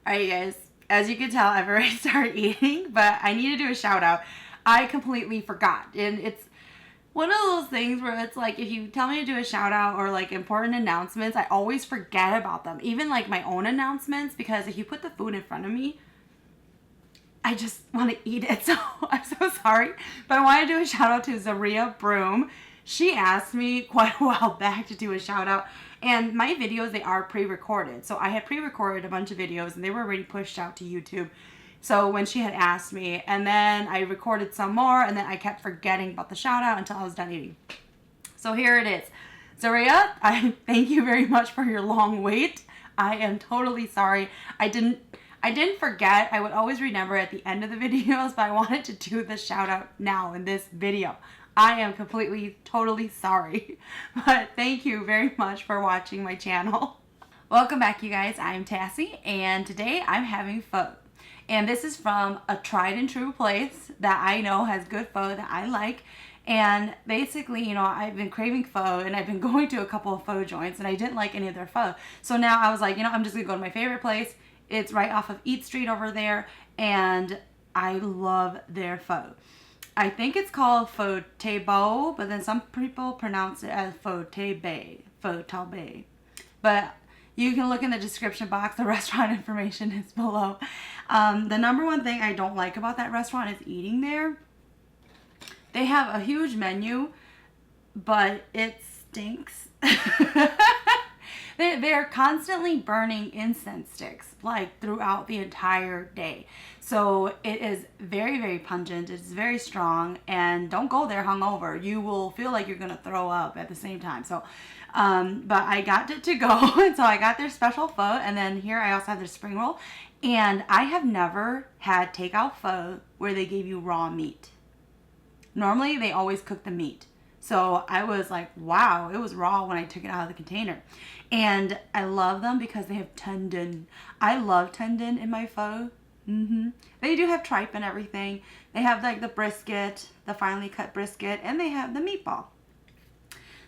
Alright guys, as you can tell, I've already started eating, but I need to do a shout out. I completely forgot. And it's one of those things where it's like, if you tell me to do a shout out or like important announcements, I always forget about them. Even like my own announcements, because if you put the food in front of me, I just want to eat it. So I'm so sorry. But I want to do a shout out to Zaria Broom. She asked me quite a while back to do a shout out. And my videos, they are pre-recorded. So I had pre-recorded a bunch of videos and they were already pushed out to YouTube. So when she had asked me, and then I recorded some more, and then I kept forgetting about the shout out until I was done eating. So here it is. Zaria, I thank you very much for your long wait. I am totally sorry. I didn't forget. I would always remember at the end of the videos, but I wanted to do the shout out now in this video. I am completely, totally sorry. But thank you very much for watching my channel. Welcome back, you guys. I'm Tassie, and today I'm having pho. And this is from a tried and true place that I know has good pho that I like. And basically, you know, I've been craving pho, and I've been going to a couple of pho joints, and I didn't like any of their pho. So now I was like, you know, I'm just gonna go to my favorite place. It's right off of Eat Street over there, and I love their pho. I think it's called Pho Tau Bay, but then some people pronounce it as Pho Tau Bay. But you can look in the description box. The restaurant information is below. The number one thing I don't like about that restaurant is eating there. They have a huge menu, but it stinks. They're constantly burning incense sticks like throughout the entire day. So it is very, very pungent. It's very strong, and don't go there hungover. You will feel like you're going to throw up at the same time. So, but I got it to go. And so I got their special pho, and then here I also have their spring roll. And I have never had takeout pho where they gave you raw meat. Normally they always cook the meat. So I was like, wow, it was raw when I took it out of the container. And I love them because they have tendon. I love tendon in my pho. They do have tripe and everything. They have like the brisket, the finely cut brisket, and they have the meatball.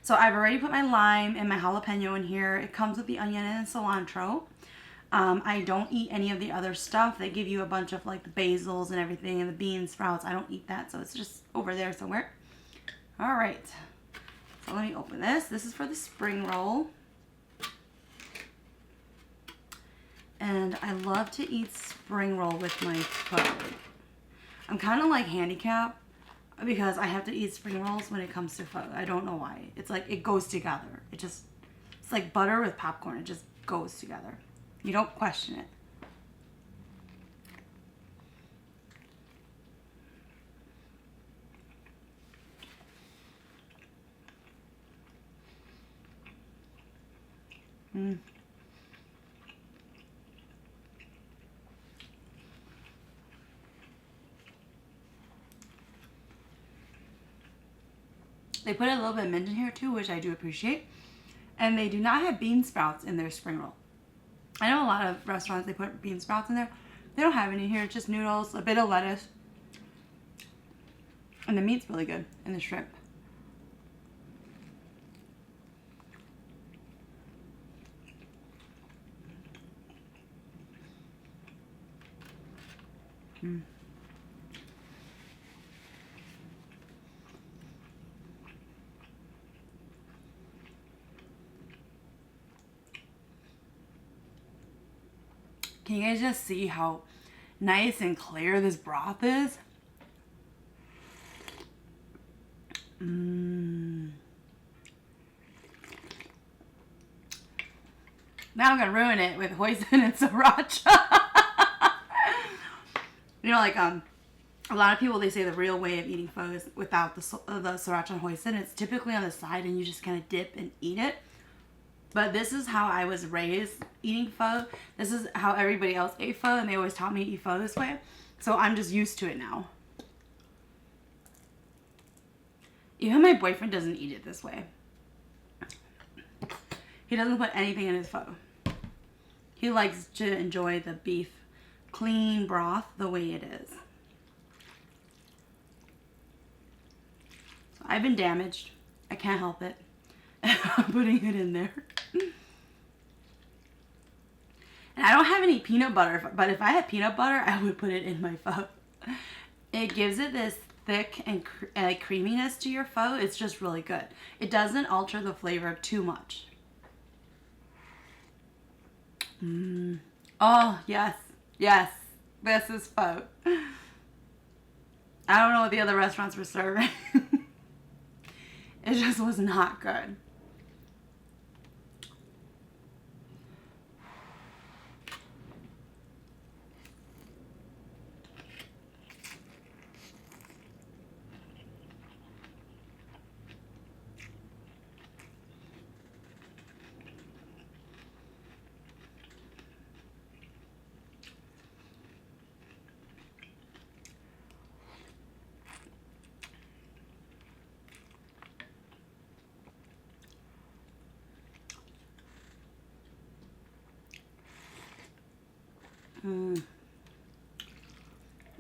So I've already put my lime and my jalapeno in here. It comes with the onion and cilantro. I don't eat any of the other stuff. They give you a bunch of like the basils and everything and the bean sprouts. I don't eat that, so it's just over there somewhere. All right, so let me open this. This is for the spring roll. And I love to eat spring roll with my pho. I'm kind of like handicapped because I have to eat spring rolls when it comes to pho. I don't know why. It's like it goes together. It's like butter with popcorn. It just goes together. You don't question it. They put a little bit of mint in here too, which I do appreciate. And they do not have bean sprouts in their spring roll. I know a lot of restaurants, they put bean sprouts in there. They don't have any here, just noodles, a bit of lettuce. And the meat's really good, and the shrimp. Can you guys just see how nice and clear this broth is? Now I'm gonna ruin it with hoisin and sriracha. You know, like a lot of people, they say the real way of eating pho is without the sriracha and hoisin. It's typically on the side, and you just kind of dip and eat it. But this is how I was raised eating pho. This is how everybody else ate pho, and they always taught me to eat pho this way. So I'm just used to it now. Even my boyfriend doesn't eat it this way. He doesn't put anything in his pho. He likes to enjoy the beef clean broth the way it is. So I've been damaged. I can't help it. I'm putting it in there. And I don't have any peanut butter, but if I had peanut butter, I would put it in my pho. It gives it this thick and creaminess to your pho. It's just really good. It doesn't alter the flavor too much. Oh, yes. Yes. This is pho. I don't know what the other restaurants were serving. It just was not good.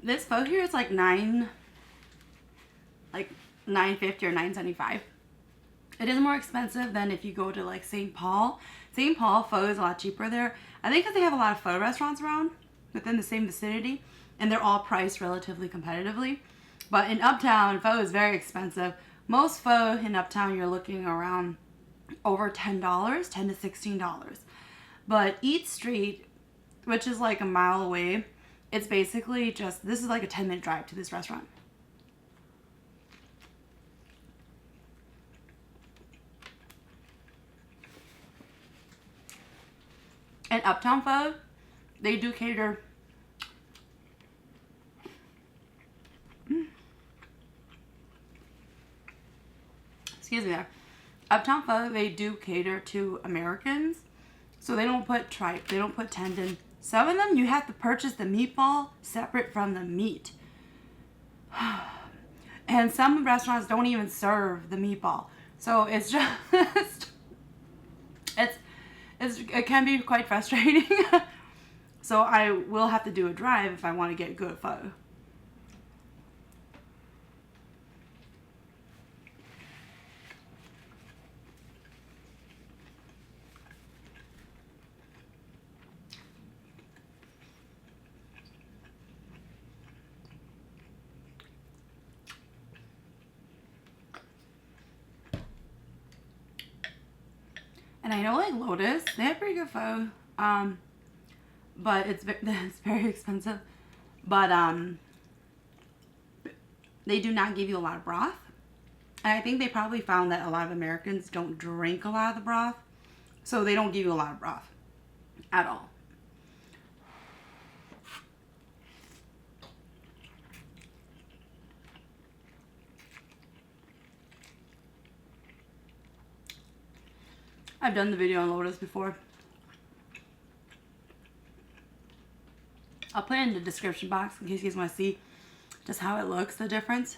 This pho here is like $9.50 or $9.75. It is more expensive than if you go to like St. Paul. St. Paul pho is a lot cheaper there. I think because they have a lot of pho restaurants around within the same vicinity, and they're all priced relatively competitively. But in Uptown, pho is very expensive. Most pho in Uptown, you're looking around over $10, $10 to $16. But Eat Street, which is like a mile away, it's basically just, this is like a 10-minute drive to this restaurant. And Uptown pho, they do cater. Excuse me there. Uptown pho, they do cater to Americans. So they don't put tripe, they don't put tendon. Some of them, you have to purchase the meatball separate from the meat. And some restaurants don't even serve the meatball. So it's just, it can be quite frustrating. So I will have to do a drive if I want to get good pho. And I know like Lotus, they have pretty good pho, but it's very expensive. But they do not give you a lot of broth. And I think they probably found that a lot of Americans don't drink a lot of the broth, so they don't give you a lot of broth at all. I've done the video on Lotus before. I'll put it in the description box in case you guys want to see just how it looks, the difference.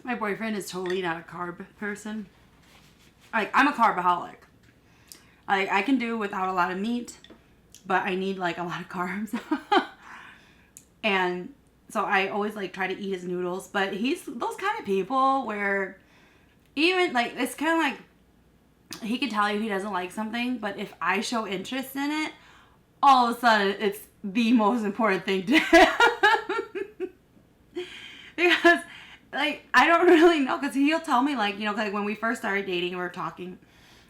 My boyfriend is totally not a carb person. Like, I'm a carbaholic. Like, I can do without a lot of meat, but I need like a lot of carbs. And so I always like try to eat his noodles. But he's those kind of people where even like it's kind of like he can tell you he doesn't like something, but if I show interest in it, all of a sudden it's the most important thing to him. Because like I don't really know, because he'll tell me like, you know, like when we first started dating and we were talking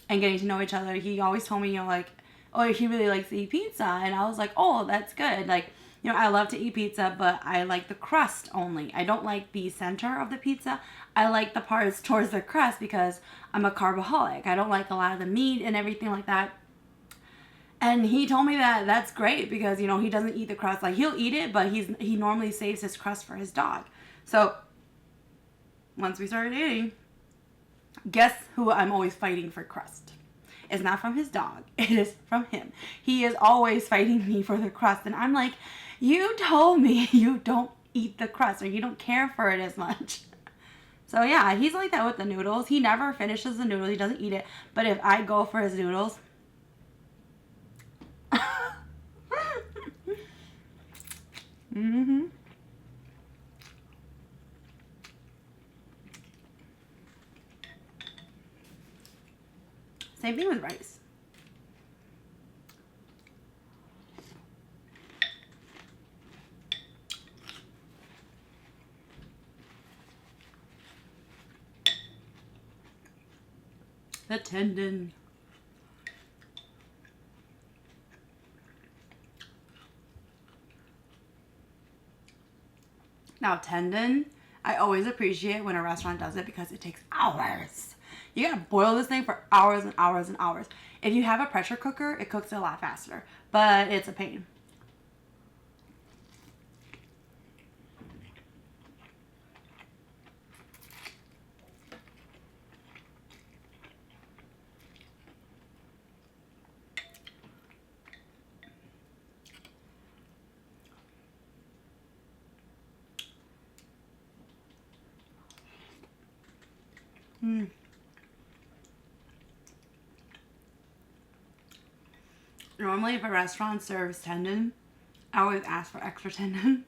and getting to know each other, he always told me, you know, like, oh, he really likes to eat pizza. And I was like, oh, that's good. Like, you know, I love to eat pizza, but I like the crust only. I don't like the center of the pizza. I like the parts towards the crust because I'm a carboholic. I don't like a lot of the meat and everything like that. And he told me that that's great because, you know, he doesn't eat the crust. Like, he'll eat it, but he normally saves his crust for his dog. So once we started dating, guess who I'm always fighting for crust? It's not from his dog. It is from him. He is always fighting me for the crust. And I'm like, you told me you don't eat the crust or you don't care for it as much. So yeah, he's like that with the noodles. He never finishes the noodles. He doesn't eat it. But if I go for his noodles, mm-hmm. Same thing with rice. The tendon. Now, tendon, I always appreciate when a restaurant does it because it takes hours. You gotta boil this thing for hours and hours and hours. If you have a pressure cooker, it cooks it a lot faster, but it's a pain. Mm. Normally, if a restaurant serves tendon, I always ask for extra tendon.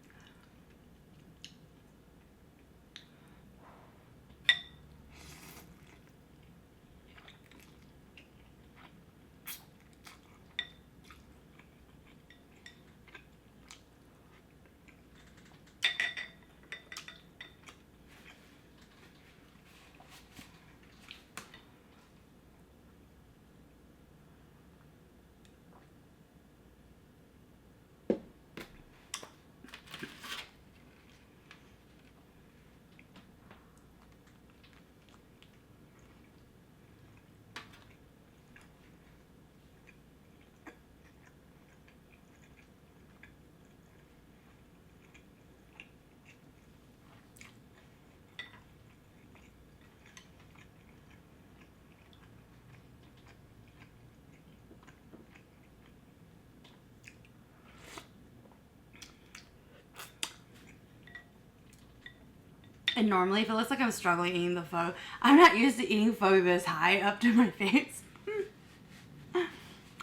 And normally, if it looks like I'm struggling eating the pho, I'm not used to eating pho this high up to my face.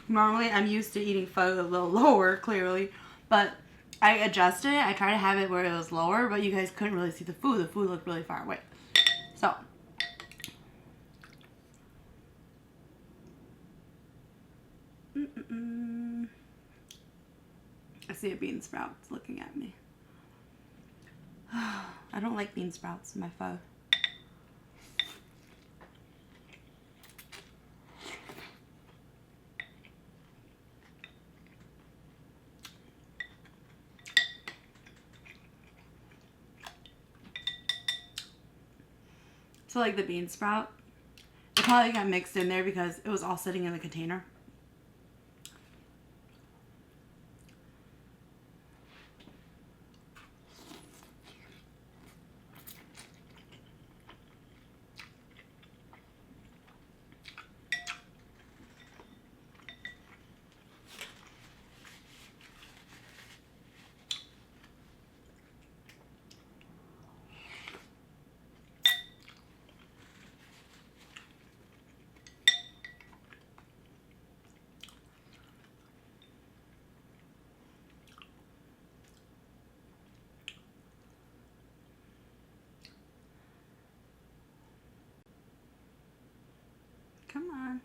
Normally, I'm used to eating pho a little lower, clearly. But I adjusted it. I tried to have it where it was lower, but you guys couldn't really see the food. The food looked really far away. So. I see a bean sprout looking at me. I don't like bean sprouts in my pho. So like the bean sprout, it probably got mixed in there because it was all sitting in the container. Come on.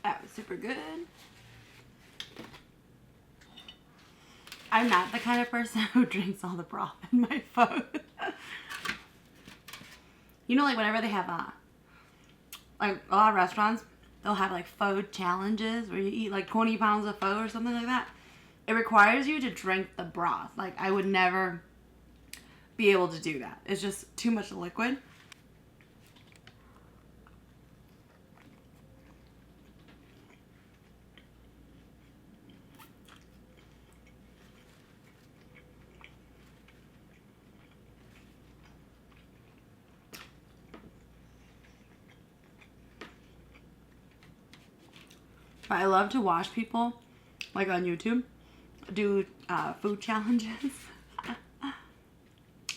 That was super good. I'm not the kind of person who drinks all the broth in my pho. You know, like whenever they have like a lot of restaurants, they'll have like pho challenges where you eat like 20 pounds of pho or something like that. It requires you to drink the broth. Like I would never be able to do that. It's just too much liquid. But I love to watch people, like on YouTube, do food challenges.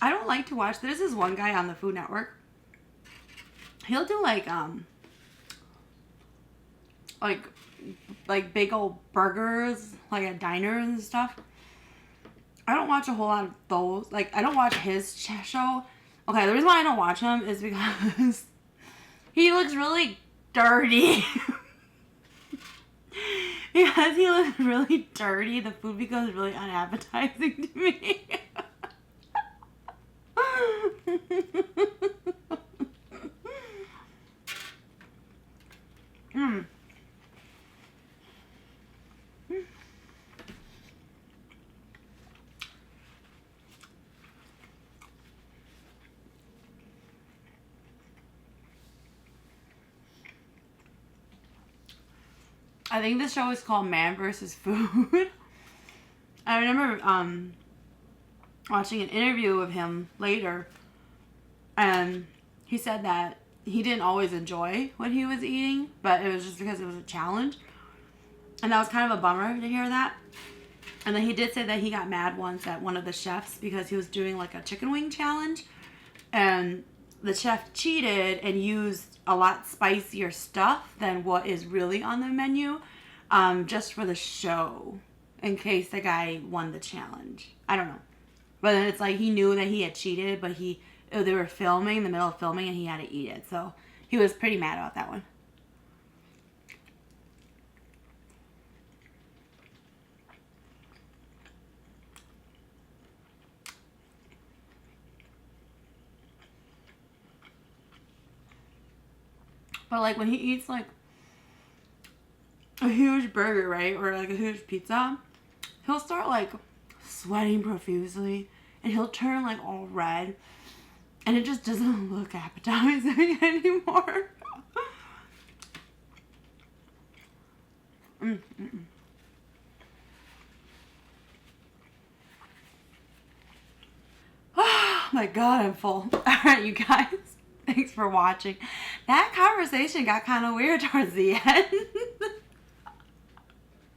I don't like to watch. There's this one guy on the Food Network. He'll do like big old burgers, like at diners and stuff. I don't watch a whole lot of those. Like I don't watch his show. Okay, the reason why I don't watch him is because he looks really dirty. Because he looks really dirty, the food becomes really unappetizing to me. I think this show is called Man vs. Food. I remember watching an interview of him later, and he said that he didn't always enjoy what he was eating, but it was just because it was a challenge. And that was kind of a bummer to hear that. And then he did say that he got mad once at one of the chefs because he was doing like a chicken wing challenge, and the chef cheated and used a lot spicier stuff than what is really on the menu, just for the show, in case the guy won the challenge. I don't know. But then it's like he knew that he had cheated, but they were filming, in the middle of filming, and he had to eat it. So he was pretty mad about that one. But like when he eats like a huge burger, right, or like a huge pizza, he'll start like sweating profusely, and he'll turn like all red, and it just doesn't look appetizing anymore. Oh my god, I'm full. Alright, you guys. Thanks for watching. That conversation got kind of weird towards the end.